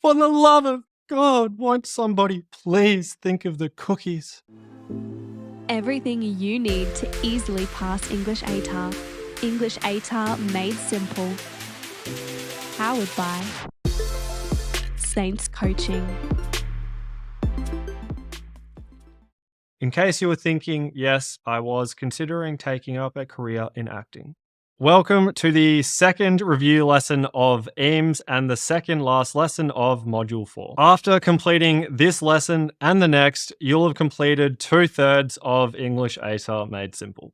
For the love of God, won't somebody please think of the cookies? Everything you need to easily pass English ATAR. English ATAR made simple. Powered by Saints Coaching. In case you were thinking, yes, I was considering taking up a career in acting. Welcome to the second review lesson of EAMS and the second last lesson of Module 4. After completing this lesson and the next, you'll have completed 2/3 of English ATAR made simple.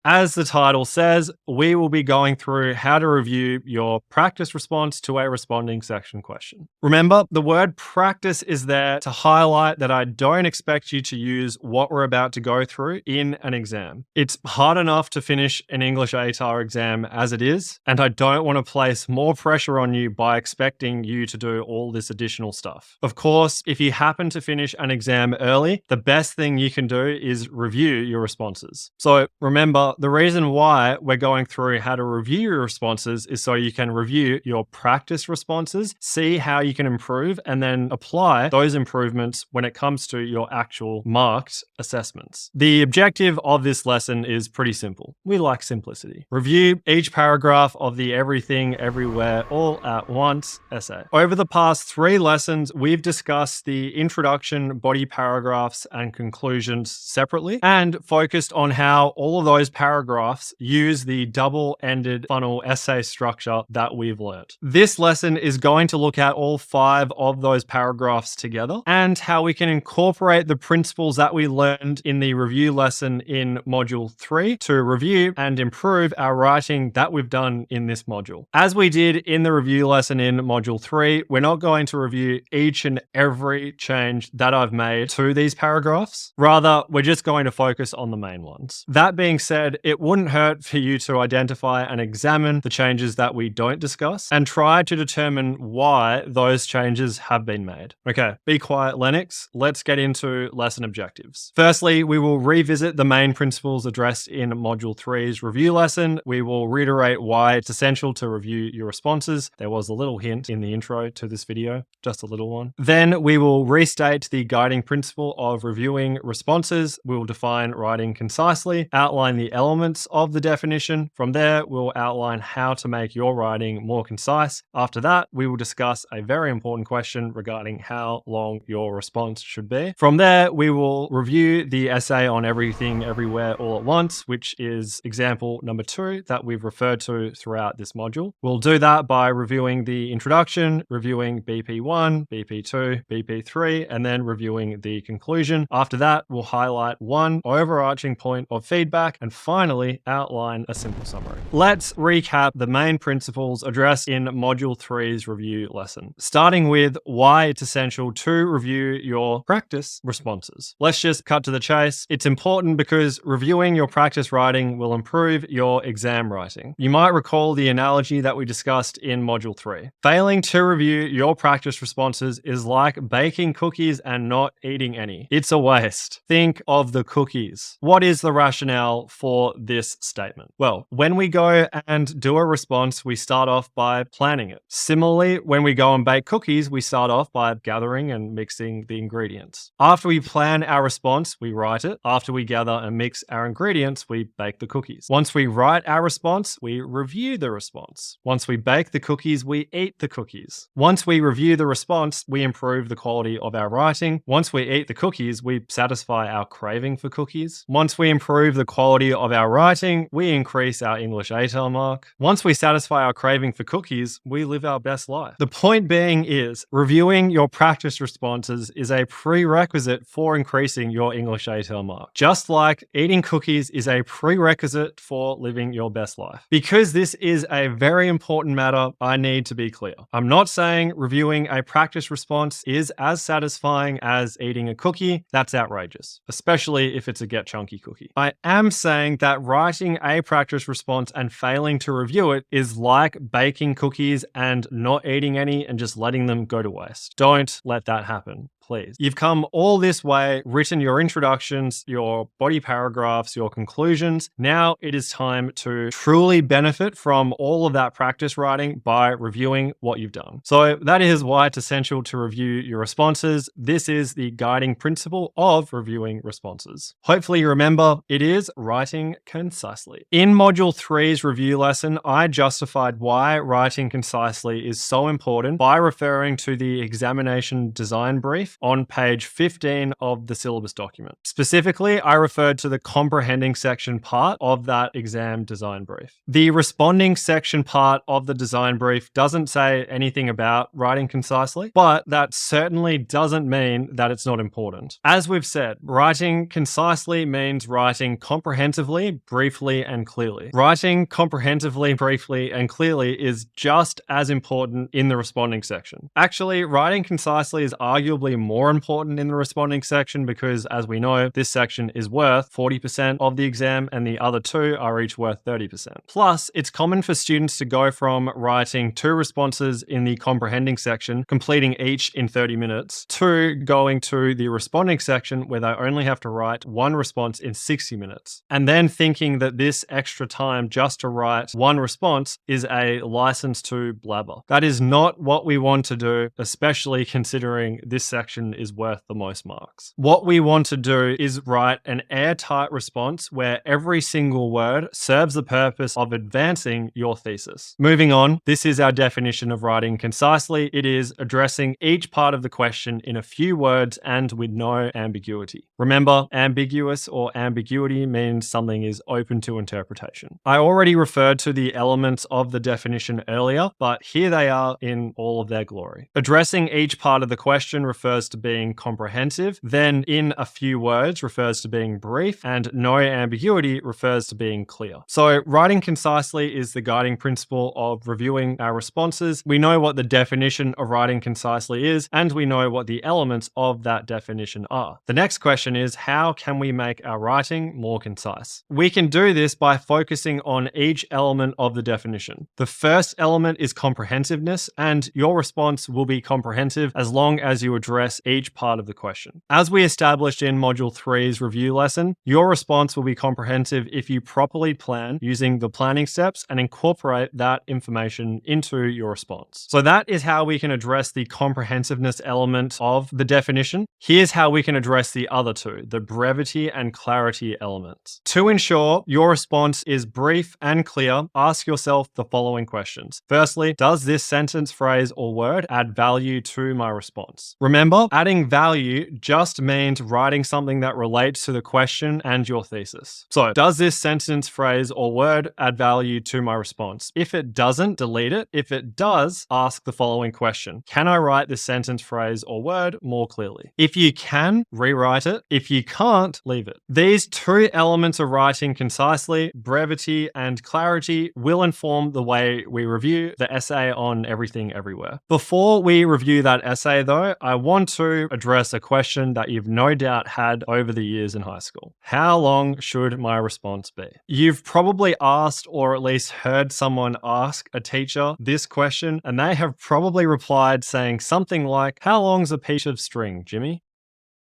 As the title says, we will be going through how to review your practice response to a responding section question. Remember, the word practice is there to highlight that I don't expect you to use what we're about to go through in an exam. It's hard enough to finish an English ATAR exam as it is, and I don't want to place more pressure on you by expecting you to do all this additional stuff. Of course, if you happen to finish an exam early, the best thing you can do is review your responses. So remember, the reason why we're going through how to review your responses is so you can review your practice responses, see how you can improve, and then apply those improvements when it comes to your actual marked assessments. The objective of this lesson is pretty simple. We like simplicity. Review each paragraph of the Everything, Everywhere, All at Once essay. Over the past 3 lessons, we've discussed the introduction, body paragraphs, and conclusions separately, and focused on how all of those paragraphs use the double-ended funnel essay structure that we've learnt. This lesson is going to look at all 5 of those paragraphs together and how we can incorporate the principles that we learned in the review lesson in Module 3 to review and improve our writing that we've done in this module. As we did in the review lesson in Module 3, we're not going to review each and every change that I've made to these paragraphs. Rather, we're just going to focus on the main ones. That being said, it wouldn't hurt for you to identify and examine the changes that we don't discuss and try to determine why those changes have been made. Okay, be quiet, Lennox. Let's get into lesson objectives. Firstly, we will revisit the main principles addressed in Module 3's review lesson. We will reiterate why it's essential to review your responses. There was a little hint in the intro to this video, just a little one. Then we will restate the guiding principle of reviewing responses. We will define writing concisely, outline the elements of the definition. From there, we'll outline how to make your writing more concise. After that, we will discuss a very important question regarding how long your response should be. From there, we will review the essay on Everything, Everywhere, All at Once, which is example number 2 that we've referred to throughout this module. We'll do that by reviewing the introduction, reviewing BP1, BP2, BP3, and then reviewing the conclusion. After that, we'll highlight one overarching point of feedback and finally outline a simple summary. Let's recap the main principles addressed in Module 3's review lesson, starting with why it's essential to review your practice responses. Let's just cut to the chase. It's important because reviewing your practice writing will improve your exam writing. You might recall the analogy that we discussed in Module 3. Failing to review your practice responses is like baking cookies and not eating any. It's a waste. Think of the cookies. What is the rationale for this statement? Well, when we go and do a response, we start off by planning it. Similarly, when we go and bake cookies, we start off by gathering and mixing the ingredients. After we plan our response, we write it. After we gather and mix our ingredients, we bake the cookies. Once we write our response, we review the response. Once we bake the cookies, we eat the cookies. Once we review the response, we improve the quality of our writing. Once we eat the cookies, we satisfy our craving for cookies. Once we improve the quality of our writing, we increase our English ATAR mark. Once we satisfy our craving for cookies, we live our best life. The point being is, reviewing your practice responses is a prerequisite for increasing your English ATAR mark. Just like eating cookies is a prerequisite for living your best life. Because this is a very important matter, I need to be clear. I'm not saying reviewing a practice response is as satisfying as eating a cookie. That's outrageous, especially if it's a get chunky cookie. I am saying that writing a practice response and failing to review it is like baking cookies and not eating any and just letting them go to waste. Don't let that happen. please. You've come all this way, written your introductions, your body paragraphs, your conclusions. Now it is time to truly benefit from all of that practice writing by reviewing what you've done. So that is why it's essential to review your responses. This is the guiding principle of reviewing responses. Hopefully you remember it is writing concisely. In Module 3's review lesson, I justified why writing concisely is so important by referring to the examination design brief on page 15 of the syllabus document. Specifically, I referred to the comprehending section part of that exam design brief. The responding section part of the design brief doesn't say anything about writing concisely, but that certainly doesn't mean that it's not important. As we've said, writing concisely means writing comprehensively, briefly, and clearly. Writing comprehensively, briefly, and clearly is just as important in the responding section. Actually, writing concisely is arguably more important in the responding section because, as we know, this section is worth 40% of the exam and the other two are each worth 30%. Plus, it's common for students to go from writing 2 responses in the comprehending section, completing each in 30 minutes, to going to the responding section where they only have to write 1 response in 60 minutes, and then thinking that this extra time just to write 1 response is a license to blabber. That is not what we want to do, especially considering this section is worth the most marks. What we want to do is write an airtight response where every single word serves the purpose of advancing your thesis. Moving on, this is our definition of writing concisely. It is addressing each part of the question in a few words and with no ambiguity. Remember, ambiguous or ambiguity means something is open to interpretation. I already referred to the elements of the definition earlier, but here they are in all of their glory. Addressing each part of the question refers to being comprehensive, then in a few words refers to being brief, and no ambiguity refers to being clear. So writing concisely is the guiding principle of reviewing our responses. We know what the definition of writing concisely is, and we know what the elements of that definition are. The next question is, how can we make our writing more concise? We can do this by focusing on each element of the definition. The first element is comprehensiveness, and your response will be comprehensive as long as you address each part of the question. As we established in Module 3's review lesson, your response will be comprehensive if you properly plan using the planning steps and incorporate that information into your response. So that is how we can address the comprehensiveness element of the definition. Here's how we can address the other two, the brevity and clarity elements. To ensure your response is brief and clear, ask yourself the following questions. Firstly, does this sentence, phrase, or word add value to my response? Remember, adding value just means writing something that relates to the question and your thesis. So, does this sentence, phrase, or word add value to my response? If it doesn't, delete it. If it does, ask the following question. Can I write this sentence, phrase, or word more clearly? If you can, rewrite it. If you can't, leave it. These 2 elements of writing concisely, brevity and clarity, will inform the way we review the essay on Everything Everywhere. Before we review that essay though, I want to address a question that you've no doubt had over the years in high school. How long should my response be? You've probably asked or at least heard someone ask a teacher this question, and they have probably replied saying something like, "How long's a piece of string, Jimmy?"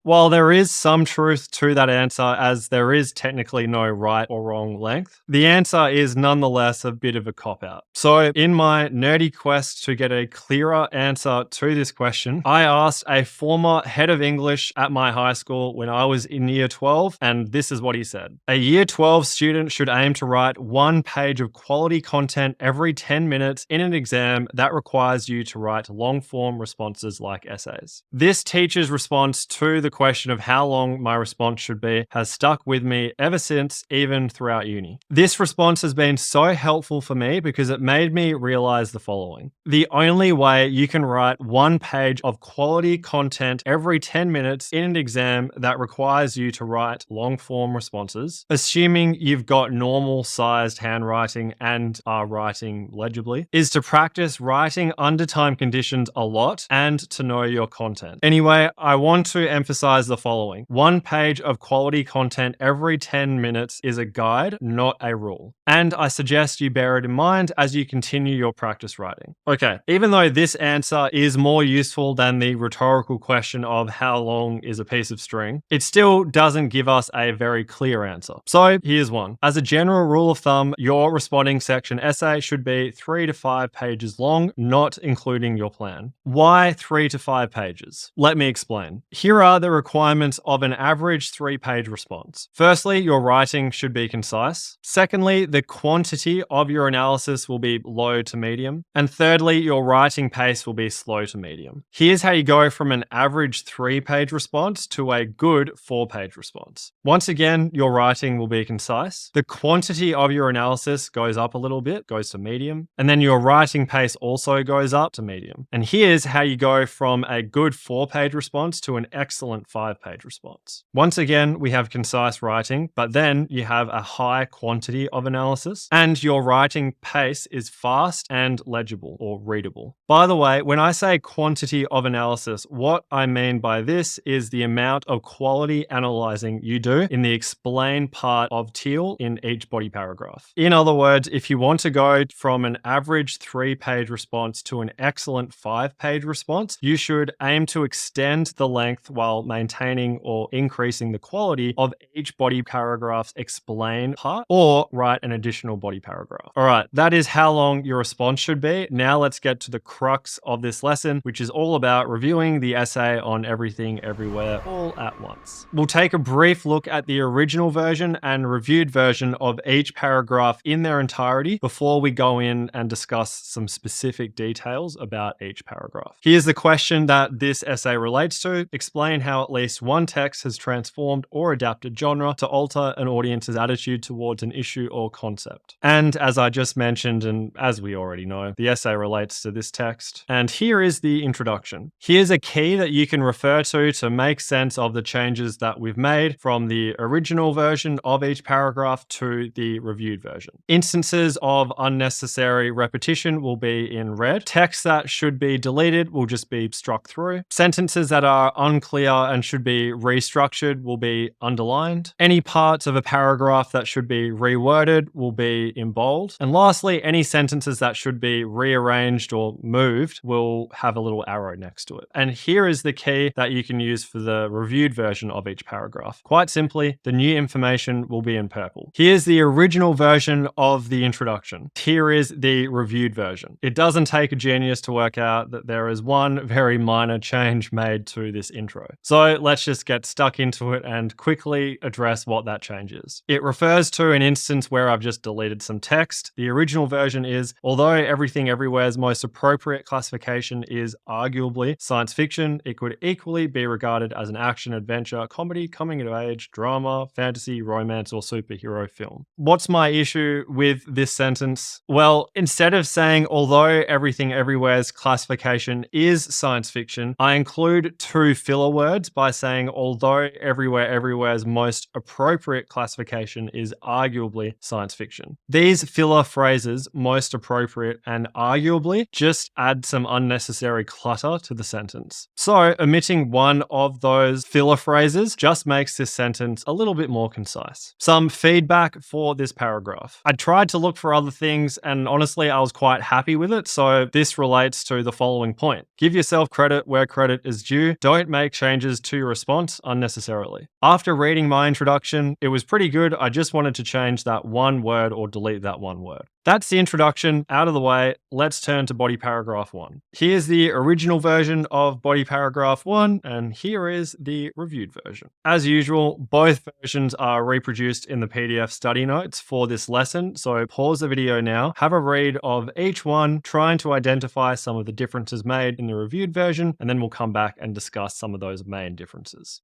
While there is some truth to that answer, as there is technically no right or wrong length, the answer is nonetheless a bit of a cop-out. So in my nerdy quest to get a clearer answer to this question, I asked a former head of English at my high school when I was in year 12, and this is what he said. A year 12 student should aim to write 1 page of quality content every 10 minutes in an exam that requires you to write long-form responses like essays. This teacher's response to the question of how long my response should be has stuck with me ever since, even throughout uni. This response has been so helpful for me because it made me realize the following. The only way you can write 1 page of quality content every 10 minutes in an exam that requires you to write long-form responses, assuming you've got normal-sized handwriting and are writing legibly, is to practice writing under time conditions a lot and to know your content. Anyway, I want to emphasize emphasize the following. 1 page of quality content every 10 minutes is a guide, not a rule. And I suggest you bear it in mind as you continue your practice writing. Okay, even though this answer is more useful than the rhetorical question of how long is a piece of string, it still doesn't give us a very clear answer. So here's one. As a general rule of thumb, your responding section essay should be 3 to 5 pages long, not including your plan. Why 3 to 5 pages? Let me explain. Here are the requirements of an average 3-page response. Firstly, your writing should be concise. Secondly, the quantity of your analysis will be low to medium. And thirdly, your writing pace will be slow to medium. Here's how you go from an average 3-page response to a good 4-page response. Once again, your writing will be concise. The quantity of your analysis goes up a little bit, goes to medium. And then your writing pace also goes up to medium. And here's how you go from a good 4-page response to an excellent 5-page response. Once again, we have concise writing, but then you have a high quantity of analysis, and your writing pace is fast and legible or readable. By the way, when I say quantity of analysis, what I mean by this is the amount of quality analyzing you do in the explain part of TEAL in each body paragraph. In other words, if you want to go from an average 3-page response to an excellent 5-page response, you should aim to extend the length while maintaining or increasing the quality of each body paragraph's explain part, or write an additional body paragraph. All right, that is how long your response should be. Now let's get to the crux of this lesson, which is all about reviewing the essay on everything, everywhere, all at once. We'll take a brief look at the original version and reviewed version of each paragraph in their entirety before we go in and discuss some specific details about each paragraph. Here's the question that this essay relates to. Explain how at least one text has transformed or adapted genre to alter an audience's attitude towards an issue or concept. And as I just mentioned, and as we already know, the essay relates to this text. And here is the introduction. Here's a key that you can refer to make sense of the changes that we've made from the original version of each paragraph to the reviewed version. Instances of unnecessary repetition will be in red. Text that should be deleted will just be struck through. Sentences that are unclear and should be restructured will be underlined. Any parts of a paragraph that should be reworded will be in bold. And lastly, any sentences that should be rearranged or moved will have a little arrow next to it. And here is the key that you can use for the reviewed version of each paragraph. Quite simply, the new information will be in purple. Here's the original version of the introduction. Here is the reviewed version. It doesn't take a genius to work out that there is one very minor change made to this intro. So let's just get stuck into it and quickly address what that change is. It refers to an instance where I've just deleted some text. The original version is, although Everything Everywhere's most appropriate classification is arguably science fiction, it could equally be regarded as an action, adventure, comedy, coming of age, drama, fantasy, romance, or superhero film. What's my issue with this sentence? Well, instead of saying, although Everything Everywhere's classification is science fiction, I include 2 filler words by saying, although Everywhere Everywhere's most appropriate classification is arguably science fiction. These filler phrases, most appropriate and arguably, just add some unnecessary clutter to the sentence. So omitting one of those filler phrases just makes this sentence a little bit more concise. Some feedback for this paragraph. I tried to look for other things, and honestly, I was quite happy with it. So this relates to the following point. Give yourself credit where credit is due. Don't make changes to your response unnecessarily. After reading my introduction, it was pretty good. I just wanted to change that one word or delete that one word. That's the introduction out of the way. Let's turn to body paragraph 1. Here's the original version of body paragraph 1, and here is the reviewed version. As usual, both versions are reproduced in the PDF study notes for this lesson, so pause the video now, have a read of each one, trying to identify some of the differences made in the reviewed version, and then we'll come back and discuss some of those main differences.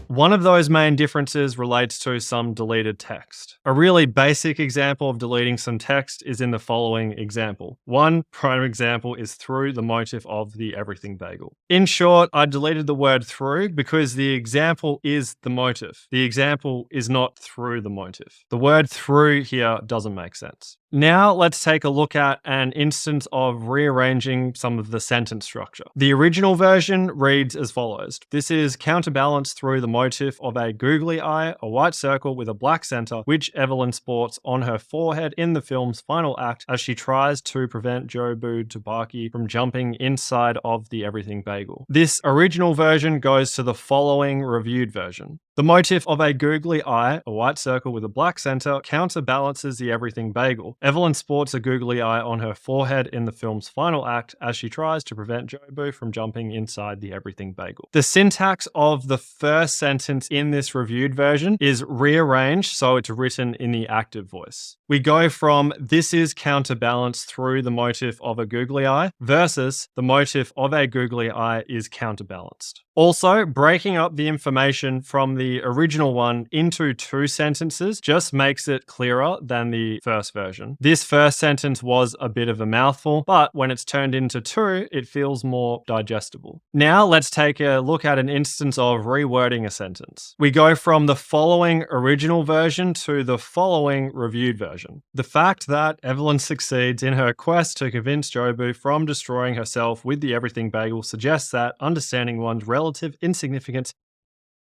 One of those main differences relates to some deleted text. A really basic example of deleting some text is in the following example. One prime example is through the motif of the everything bagel. In short, I deleted the word through because the example is the motif. The example is not through the motif. The word through here doesn't make sense. Now let's take a look at an instance of rearranging some of the sentence structure. The original version reads as follows. This is counterbalanced through the motif of a googly eye, a white circle with a black center, which Evelyn sports on her forehead in the film's final act as she tries to prevent Jobu Tubaki from jumping inside of the everything bagel. This original version goes to the following reviewed version. The motif of a googly eye, a white circle with a black center, counterbalances the everything bagel. Evelyn sports a googly eye on her forehead in the film's final act as she tries to prevent Jobu from jumping inside the everything bagel. The syntax of the first sentence in this reviewed version is rearranged so it's written in the active voice. We go from this is counterbalanced through the motif of a googly eye versus the motif of a googly eye is counterbalanced. Also, breaking up the information from the original one into two sentences just makes it clearer than the first version. This first sentence was a bit of a mouthful, but when it's turned into two, it feels more digestible. Now let's take a look at an instance of rewording a sentence. We go from the following original version to the following reviewed version. The fact that Evelyn succeeds in her quest to convince Jobu from destroying herself with the everything bagel suggests that understanding one's relative insignificance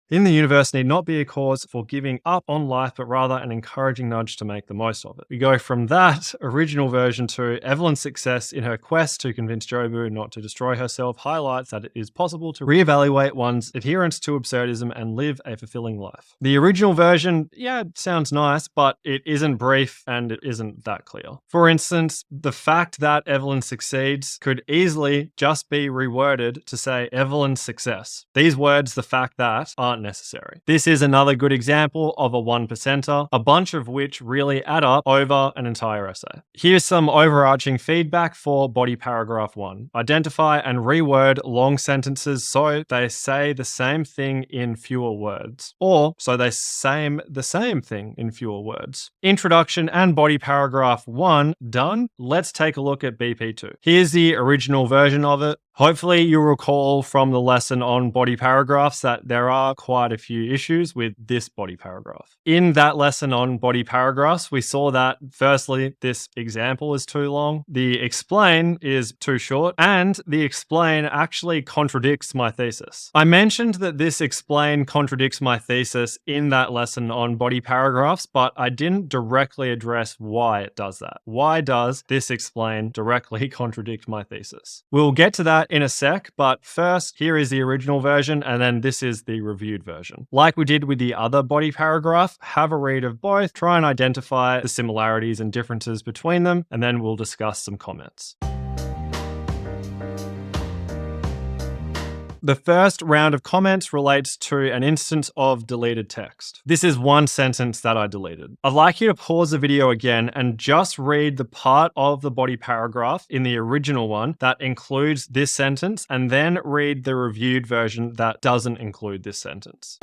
in the universe need not be a cause for giving up on life, but rather an encouraging nudge to make the most of it. We go from that original version to Evelyn's success in her quest to convince Jobu not to destroy herself highlights that it is possible to reevaluate one's adherence to absurdism and live a fulfilling life. The original version, it sounds nice, but it isn't brief and it isn't that clear. For instance, the fact that Evelyn succeeds could easily just be reworded to say Evelyn's success. These words, the fact that, aren't necessary. This is another good example of a one-percenter, a bunch of which really add up over an entire essay. Here's some overarching feedback for body paragraph 1. Identify and reword long sentences so they say the same thing in fewer words, or so they say the same thing in fewer words. Introduction and body paragraph 1 done. Let's take a look at BP2. Here's the original version of it. Hopefully you'll recall from the lesson on body paragraphs that there are quite a few issues with this body paragraph. In that lesson on body paragraphs, we saw that firstly, this example is too long, the explain is too short, and the explain actually contradicts my thesis. I mentioned that this explain contradicts my thesis in that lesson on body paragraphs, but I didn't directly address why it does that. Why does this explain directly contradict my thesis? We'll get to that in a sec, but first, here is the original version, and then this is the reviewed version. Like we did with the other body paragraph, have a read of both, try and identify the similarities and differences between them, and then we'll discuss some comments. The first round of comments relates to an instance of deleted text. This is one sentence that I deleted. I'd like you to pause the video again and just read the part of the body paragraph in the original one that includes this sentence, and then read the reviewed version that doesn't include this sentence.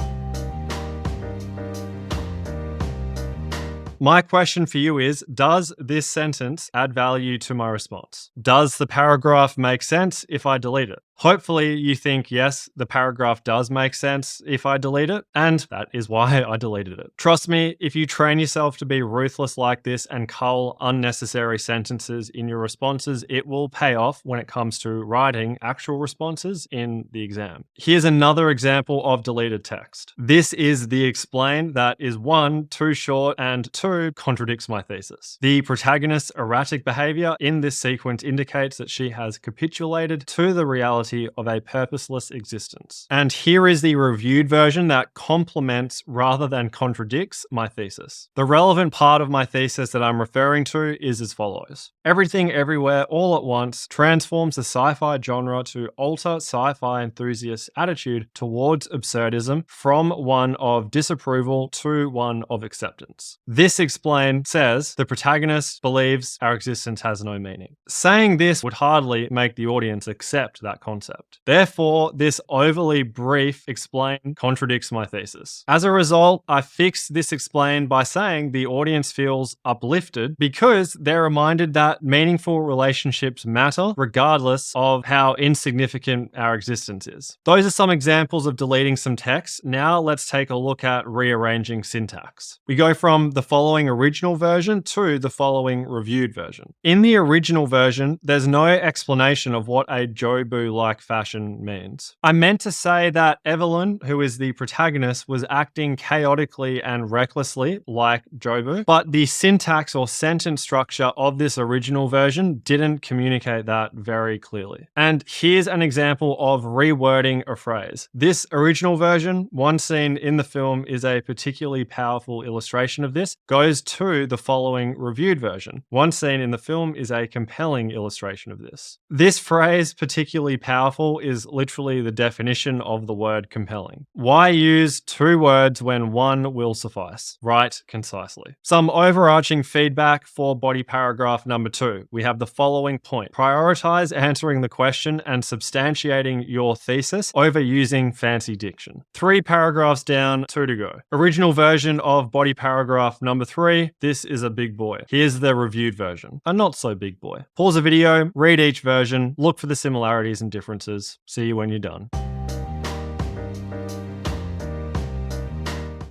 My question for you is, does this sentence add value to my response? Does the paragraph make sense if I delete it? Hopefully you think, yes, the paragraph does make sense if I delete it, and that is why I deleted it. Trust me, if you train yourself to be ruthless like this and cull unnecessary sentences in your responses, it will pay off when it comes to writing actual responses in the exam. Here's another example of deleted text. This is the explain that is 1, too short, and 2, contradicts my thesis. The protagonist's erratic behavior in this sequence indicates that she has capitulated to the reality of a purposeless existence. And here is the reviewed version that complements rather than contradicts my thesis. The relevant part of my thesis that I'm referring to is as follows. Everything Everywhere All at Once transforms the sci-fi genre to alter sci-fi enthusiasts' attitude towards absurdism from one of disapproval to one of acceptance. This explain says the protagonist believes our existence has no meaning. Saying this would hardly make the audience accept that concept. Therefore, this overly brief explain contradicts my thesis. As a result, I fixed this explain by saying the audience feels uplifted because they're reminded that meaningful relationships matter regardless of how insignificant our existence is. Those are some examples of deleting some text. Now let's take a look at rearranging syntax. We go from the following original version to the following reviewed version. In the original version, there's no explanation of what a Jobu-like fashion means. I meant to say that Evelyn, who is the protagonist, was acting chaotically and recklessly like Jobu, but the syntax or sentence structure of this original version didn't communicate that very clearly. And here's an example of rewording a phrase. This original version, one scene in the film is a particularly powerful illustration of this, goes to the following reviewed version. One scene in the film is a compelling illustration of this. This phrase, particularly powerful, is literally the definition of the word compelling. Why use two words when one will suffice? Write concisely. Some overarching feedback for body paragraph number 2. We have the following point. Prioritize answering the question and substantiating your thesis over using fancy diction. 3 paragraphs down, 2 to go. Original version of body paragraph number 3. This is a big boy. Here's the reviewed version. A not so big boy. Pause the video, read each version, look for the similarities and differences. See you when you're done.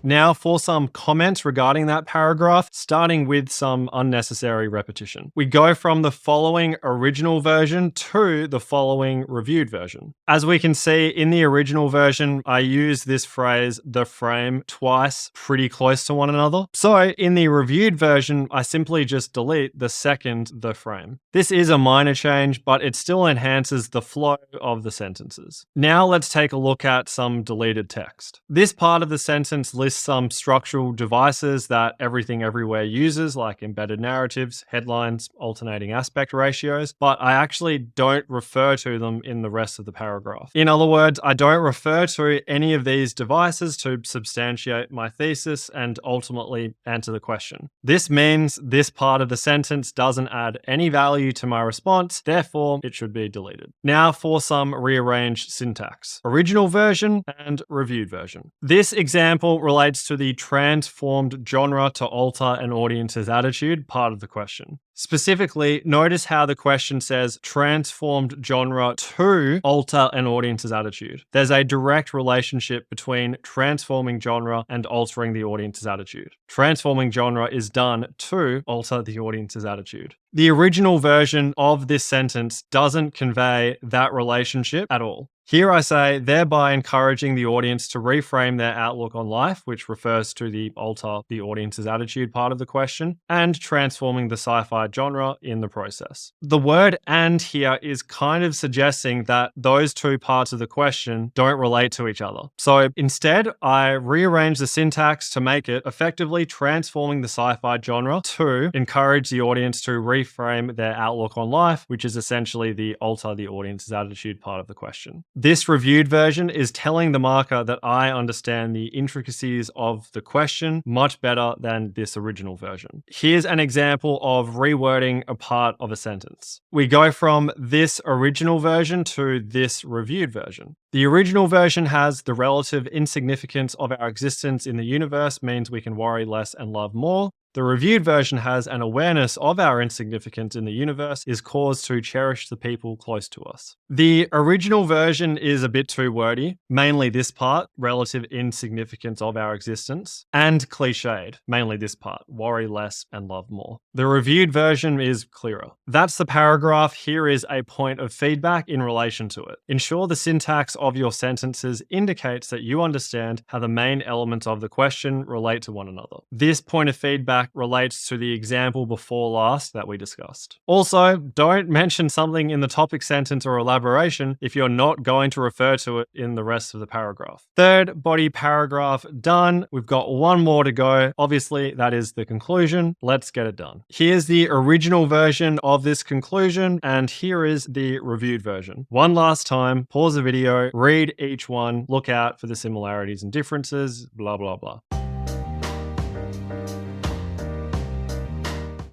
Now for some comments regarding that paragraph, starting with some unnecessary repetition. We go from the following original version to the following reviewed version. As we can see in the original version, I use this phrase, the frame, twice, pretty close to one another. So in the reviewed version, I simply just delete the second, the frame. This is a minor change, but it still enhances the flow of the sentences. Now let's take a look at some deleted text. This part of the sentence lists some structural devices that Everything Everywhere uses, like embedded narratives, headlines, alternating aspect ratios, but I actually don't refer to them in the rest of the paragraph. In other words, I don't refer to any of these devices to substantiate my thesis and ultimately answer the question. This means this part of the sentence doesn't add any value to my response, therefore it should be deleted. Now for some rearranged syntax. Original version and reviewed version. This example relates to the transformed genre to alter an audience's attitude part of the question. Specifically, notice how the question says transformed genre to alter an audience's attitude. There's a direct relationship between transforming genre and altering the audience's attitude. Transforming genre is done to alter the audience's attitude. The original version of this sentence doesn't convey that relationship at all. Here I say, thereby encouraging the audience to reframe their outlook on life, which refers to the alter the audience's attitude part of the question, and transforming the sci-fi genre in the process. The word "and" here is kind of suggesting that those two parts of the question don't relate to each other. So instead, I rearrange the syntax to make it effectively transforming the sci-fi genre to encourage the audience to reframe their outlook on life, which is essentially the alter the audience's attitude part of the question. This reviewed version is telling the marker that I understand the intricacies of the question much better than this original version. Here's an example of rewording a part of a sentence. We go from this original version to this reviewed version. The original version has the relative insignificance of our existence in the universe means we can worry less and love more. The reviewed version has an awareness of our insignificance in the universe is cause to cherish the people close to us. The original version is a bit too wordy, mainly this part, relative insignificance of our existence, and cliched, mainly this part, worry less and love more. The reviewed version is clearer. That's the paragraph. Here is a point of feedback in relation to it. Ensure the syntax of your sentences indicates that you understand how the main elements of the question relate to one another. This point of feedback relates to the example before last that we discussed. Also, don't mention something in the topic sentence or elaboration if you're not going to refer to it in the rest of the paragraph. Third body paragraph done. We've got one more to go. Obviously, that is the conclusion. Let's get it done. Here's the original version of this conclusion, and here is the reviewed version. One last time, pause the video, read each one, look out for the similarities and differences, blah, blah, blah.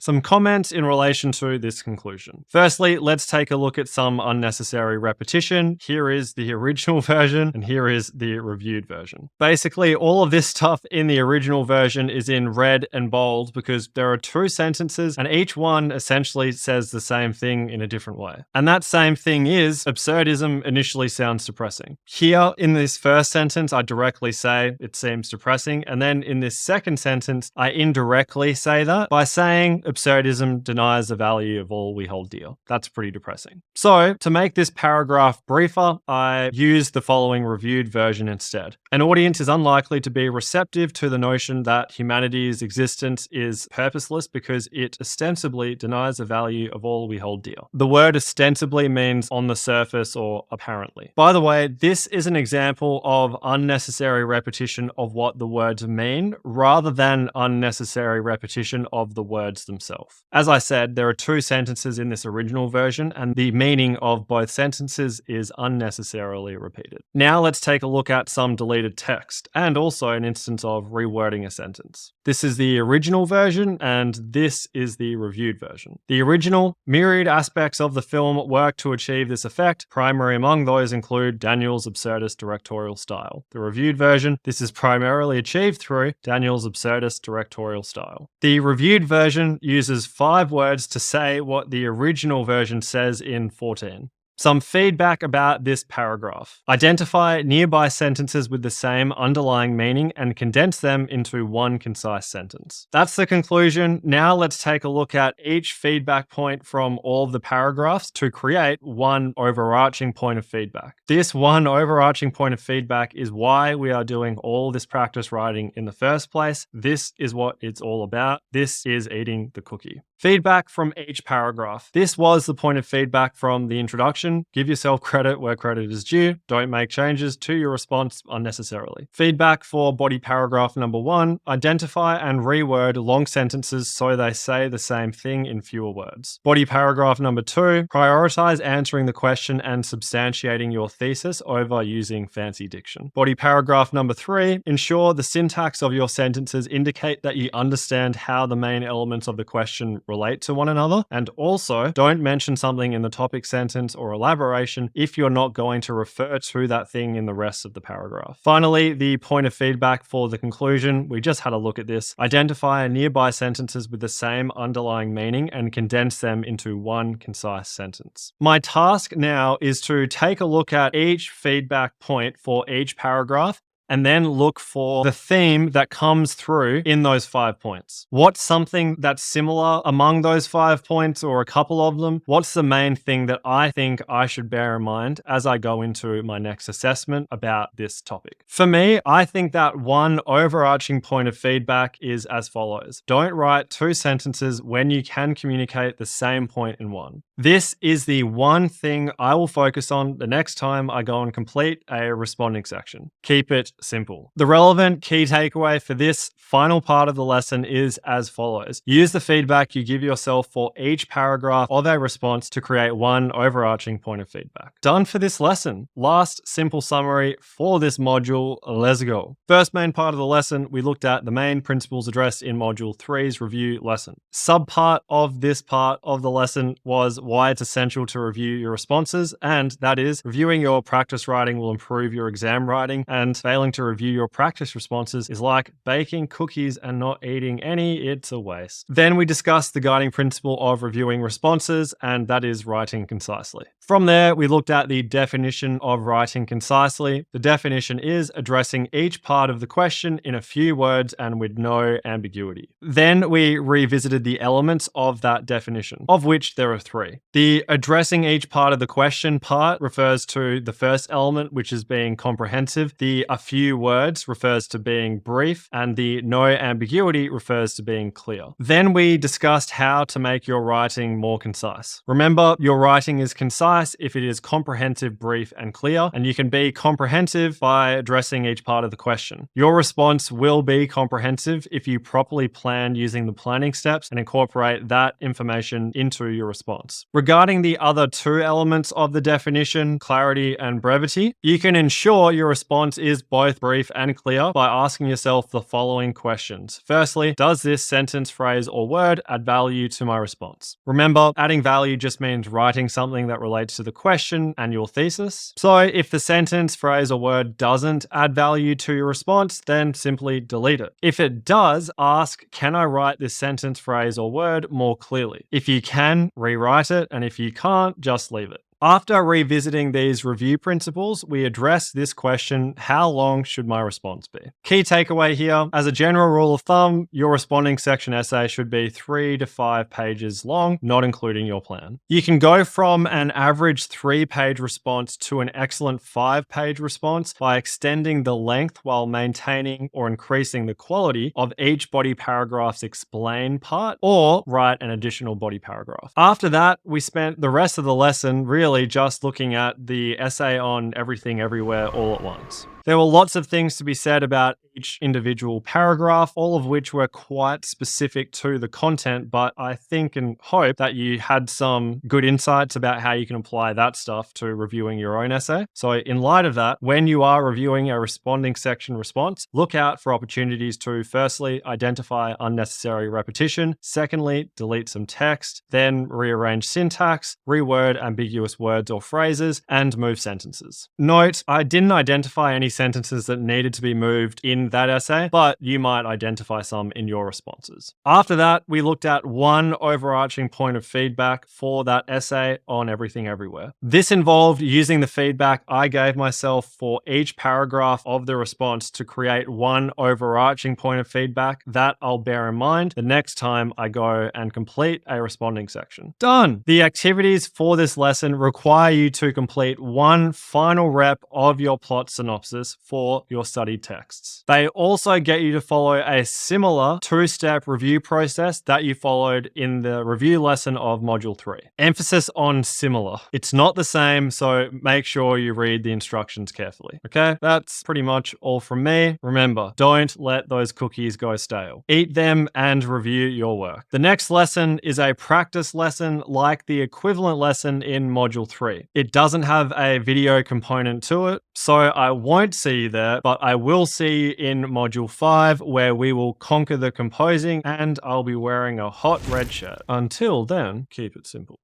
Some comments in relation to this conclusion. Firstly, let's take a look at some unnecessary repetition. Here is the original version, and here is the reviewed version. Basically, all of this stuff in the original version is in red and bold because there are two sentences, and each one essentially says the same thing in a different way. And that same thing is, absurdism initially sounds depressing. Here, in this first sentence, I directly say it seems depressing, and then in this second sentence, I indirectly say that by saying absurdism denies the value of all we hold dear. That's pretty depressing. So, to make this paragraph briefer, I use the following reviewed version instead. An audience is unlikely to be receptive to the notion that humanity's existence is purposeless because it ostensibly denies the value of all we hold dear. The word ostensibly means on the surface or apparently. By the way, this is an example of unnecessary repetition of what the words mean rather than unnecessary repetition of the words themselves. As I said, there are two sentences in this original version, and the meaning of both sentences is unnecessarily repeated. Now let's take a look at some deleted text, and also an instance of rewording a sentence. This is the original version, and this is the reviewed version. The original, myriad aspects of the film work to achieve this effect. Primary among those include Daniel's absurdist directorial style. The reviewed version, this is primarily achieved through Daniel's absurdist directorial style. The reviewed version uses 5 words to say what the original version says in 14. Some feedback about this paragraph. Identify nearby sentences with the same underlying meaning and condense them into one concise sentence. That's the conclusion. Now let's take a look at each feedback point from all of the paragraphs to create one overarching point of feedback. This one overarching point of feedback is why we are doing all this practice writing in the first place. This is what it's all about. This is eating the cookie. Feedback from each paragraph. This was the point of feedback from the introduction. Give yourself credit where credit is due. Don't make changes to your response unnecessarily. Feedback for body paragraph number 1. Identify and reword long sentences so they say the same thing in fewer words. Body paragraph number 2. Prioritize answering the question and substantiating your thesis over using fancy diction. Body paragraph number 3. Ensure the syntax of your sentences indicate that you understand how the main elements of the question relate to one another, and also don't mention something in the topic sentence or elaboration if you're not going to refer to that thing in the rest of the paragraph. Finally, the point of feedback for the conclusion. We just had a look at this. Identify nearby sentences with the same underlying meaning and condense them into one concise sentence. My task now is to take a look at each feedback point for each paragraph and then look for the theme that comes through in those 5 points. What's something that's similar among those 5 points or a couple of them? What's the main thing that I think I should bear in mind as I go into my next assessment about this topic? For me, I think that one overarching point of feedback is as follows. Don't write 2 sentences when you can communicate the same point in one. This is the one thing I will focus on the next time I go and complete a responding section. Keep it simple. The relevant key takeaway for this final part of the lesson is as follows. Use the feedback you give yourself for each paragraph of a response to create one overarching point of feedback. Done for this lesson. Last simple summary for this module. Let's go. First main part of the lesson, we looked at the main principles addressed in module 3's review lesson. Subpart of this part of the lesson was why it's essential to review your responses, and that is reviewing your practice writing will improve your exam writing, and failing to review your practice responses is like baking cookies and not eating any. It's a waste. Then we discussed the guiding principle of reviewing responses, and that is writing concisely. From there, we looked at the definition of writing concisely. The definition is addressing each part of the question in a few words and with no ambiguity. Then we revisited the elements of that definition, of which there are 3. The addressing each part of the question part refers to the first element, which is being comprehensive. The a few words refers to being brief, and the no ambiguity refers to being clear. Then we discussed how to make your writing more concise. Remember, your writing is concise concise if it is comprehensive, brief, and clear. And you can be comprehensive by addressing each part of the question. Your response will be comprehensive if you properly plan using the planning steps and incorporate that information into your response. Regarding the other two elements of the definition, clarity and brevity, you can ensure your response is both brief and clear by asking yourself the following questions. Firstly, does this sentence, phrase, or word add value to my response? Remember, adding value just means writing something that relates to the question and your thesis. So if the sentence, phrase, or word doesn't add value to your response, then simply delete it. If it does, ask, can I write this sentence, phrase, or word more clearly? If you can, rewrite it, and if you can't, just leave it. After revisiting these review principles, we address this question, how long should my response be? Key takeaway here, as a general rule of thumb, your responding section essay should be 3 to 5 pages long, not including your plan. You can go from an average 3-page response to an excellent 5-page response by extending the length while maintaining or increasing the quality of each body paragraph's explain part, or write an additional body paragraph. After that, we spent the rest of the lesson really just looking at the essay on everything everywhere all at once. There were lots of things to be said about each individual paragraph, all of which were quite specific to the content, but I think and hope that you had some good insights about how you can apply that stuff to reviewing your own essay. So in light of that, when you are reviewing a responding section response, look out for opportunities to firstly identify unnecessary repetition, secondly delete some text, then rearrange syntax, reword ambiguous words or phrases, and move sentences. Note, I didn't identify any sentences that needed to be moved in that essay, but you might identify some in your responses. After that, we looked at one overarching point of feedback for that essay on everything everywhere. This involved using the feedback I gave myself for each paragraph of the response to create one overarching point of feedback that I'll bear in mind the next time I go and complete a responding section. Done! The activities for this lesson require you to complete one final rep of your plot synopsis for your studied texts. They also get you to follow a similar 2-step review process that you followed in the review lesson of Module 3. Emphasis on similar. It's not the same, so make sure you read the instructions carefully. Okay, that's pretty much all from me. Remember, don't let those cookies go stale. Eat them and review your work. The next lesson is a practice lesson like the equivalent lesson in Module 3. It doesn't have a video component to it, so I won't see you there, but I will see you in Module 5 where we will conquer the composing and I'll be wearing a hot red shirt. Until then, keep it simple.